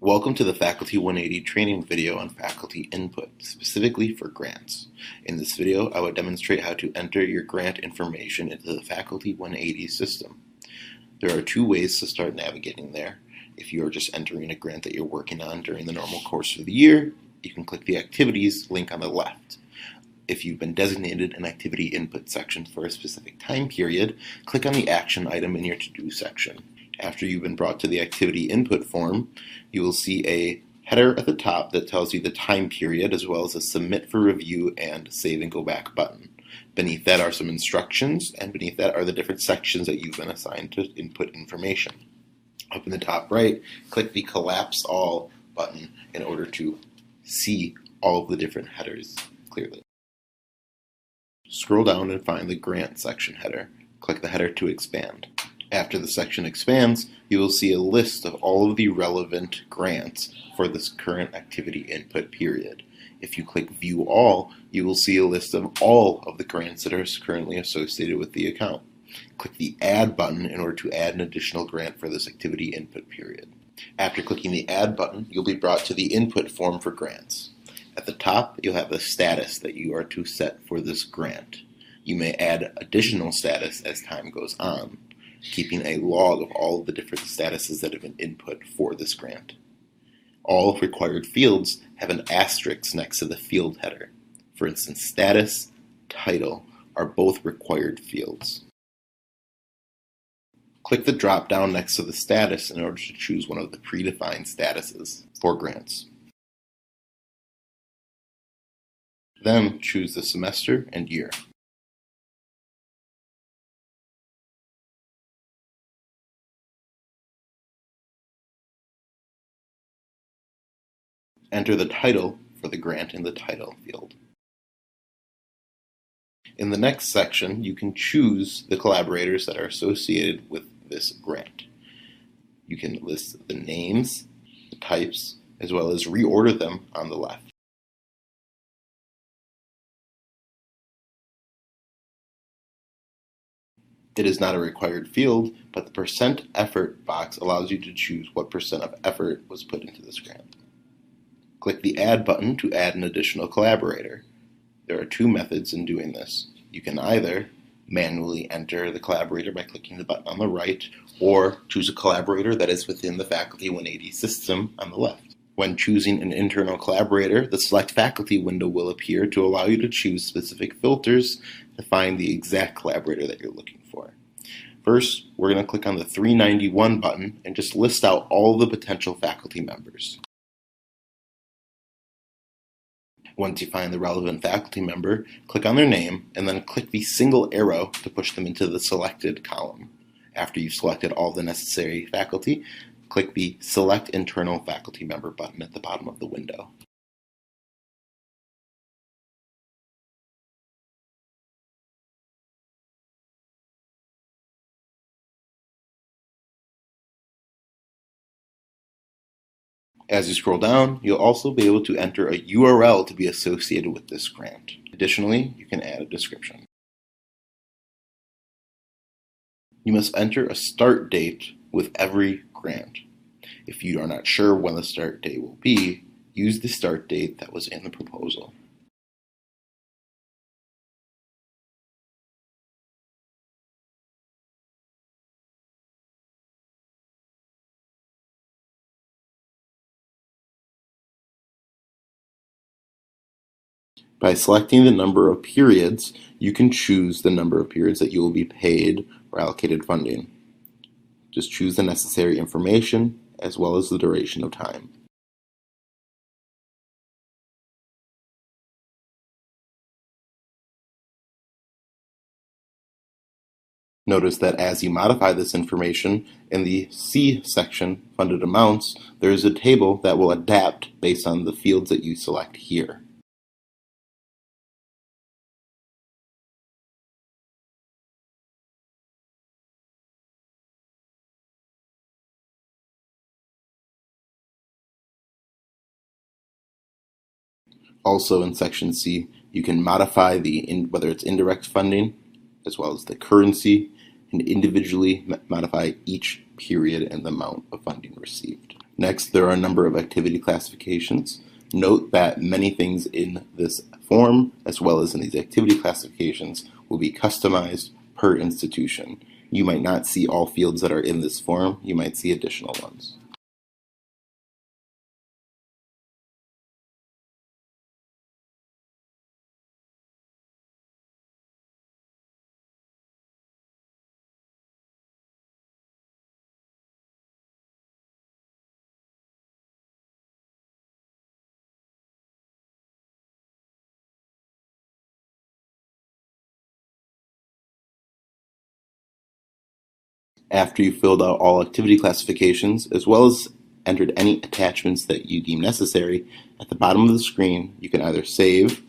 Welcome to the Faculty 180 training video on faculty input, specifically for grants. In this video, I will demonstrate how to enter your grant information into the Faculty 180 system. There are two ways to start navigating there. If you are just entering a grant that you're working on during the normal course of the year, you can click the Activities link on the left. If you've been designated an activity input section for a specific time period, click on the action item in your to-do section. After you've been brought to the activity input form, you will see a header at the top that tells you the time period, as well as a submit for review and save and go back button. Beneath that are some instructions, and beneath that are the different sections that you've been assigned to input information. Up in the top right, click the Collapse All button in order to see all of the different headers clearly. Scroll down and find the Grant section header. Click the header to expand. After the section expands, you will see a list of all of the relevant grants for this current activity input period. If you click View All, you will see a list of all of the grants that are currently associated with the account. Click the Add button in order to add an additional grant for this activity input period. After clicking the Add button, you'll be brought to the input form for grants. At the top, you'll have the status that you are to set for this grant. You may add additional status as time goes on, keeping a log of all of the different statuses that have been input for this grant. All required fields have an asterisk next to the field header. For instance, status, title are both required fields. Click the drop-down next to the status in order to choose one of the predefined statuses for grants. Then choose the semester and year. Enter the title for the grant in the title field. In the next section, you can choose the collaborators that are associated with this grant. You can list the names, the types, as well as reorder them on the left. It is not a required field, but the percent effort box allows you to choose what percent of effort was put into this grant. Click the Add button to add an additional collaborator. There are two methods in doing this. You can either manually enter the collaborator by clicking the button on the right, or choose a collaborator that is within the Faculty 180 system on the left. When choosing an internal collaborator, the Select Faculty window will appear to allow you to choose specific filters to find the exact collaborator that you're looking for. First, we're going to click on the 391 button and just list out all the potential faculty members. Once you find the relevant faculty member, click on their name and then click the single arrow to push them into the selected column. After you've selected all the necessary faculty, click the Select Internal Faculty Member button at the bottom of the window. As you scroll down, you'll also be able to enter a URL to be associated with this grant. Additionally, you can add a description. You must enter a start date with every grant. If you are not sure when the start date will be, use the start date that was in the proposal. By selecting the number of periods, you can choose the number of periods that you will be paid or allocated funding. Just choose the necessary information as well as the duration of time. Notice that as you modify this information, in the C section, Funded Amounts, there is a table that will adapt based on the fields that you select here. Also in section C, you can modify whether it's indirect funding, as well as the currency, and individually modify each period and the amount of funding received. Next, there are a number of activity classifications. Note that many things in this form, as well as in these activity classifications, will be customized per institution. You might not see all fields that are in this form, you might see additional ones. After you've filled out all activity classifications, as well as entered any attachments that you deem necessary, at the bottom of the screen you can either save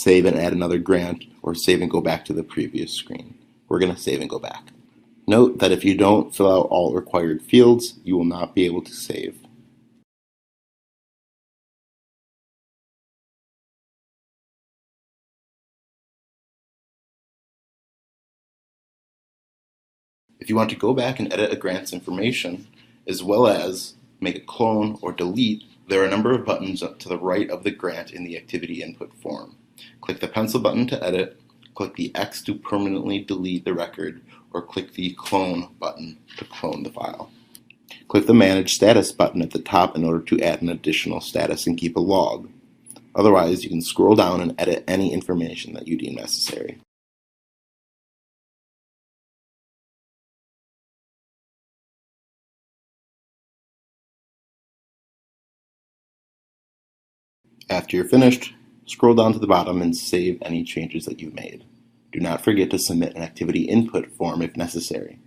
and add another grant, or save and go back to the previous screen. We're going to save and go back. Note that if you don't fill out all required fields, you will not be able to save. If you want to go back and edit a grant's information, as well as make a clone or delete, there are a number of buttons up to the right of the grant in the activity input form. Click the pencil button to edit, click the X to permanently delete the record, or click the clone button to clone the file. Click the Manage Status button at the top in order to add an additional status and keep a log. Otherwise, you can scroll down and edit any information that you deem necessary. After you're finished, scroll down to the bottom and save any changes that you've made. Do not forget to submit an activity input form if necessary.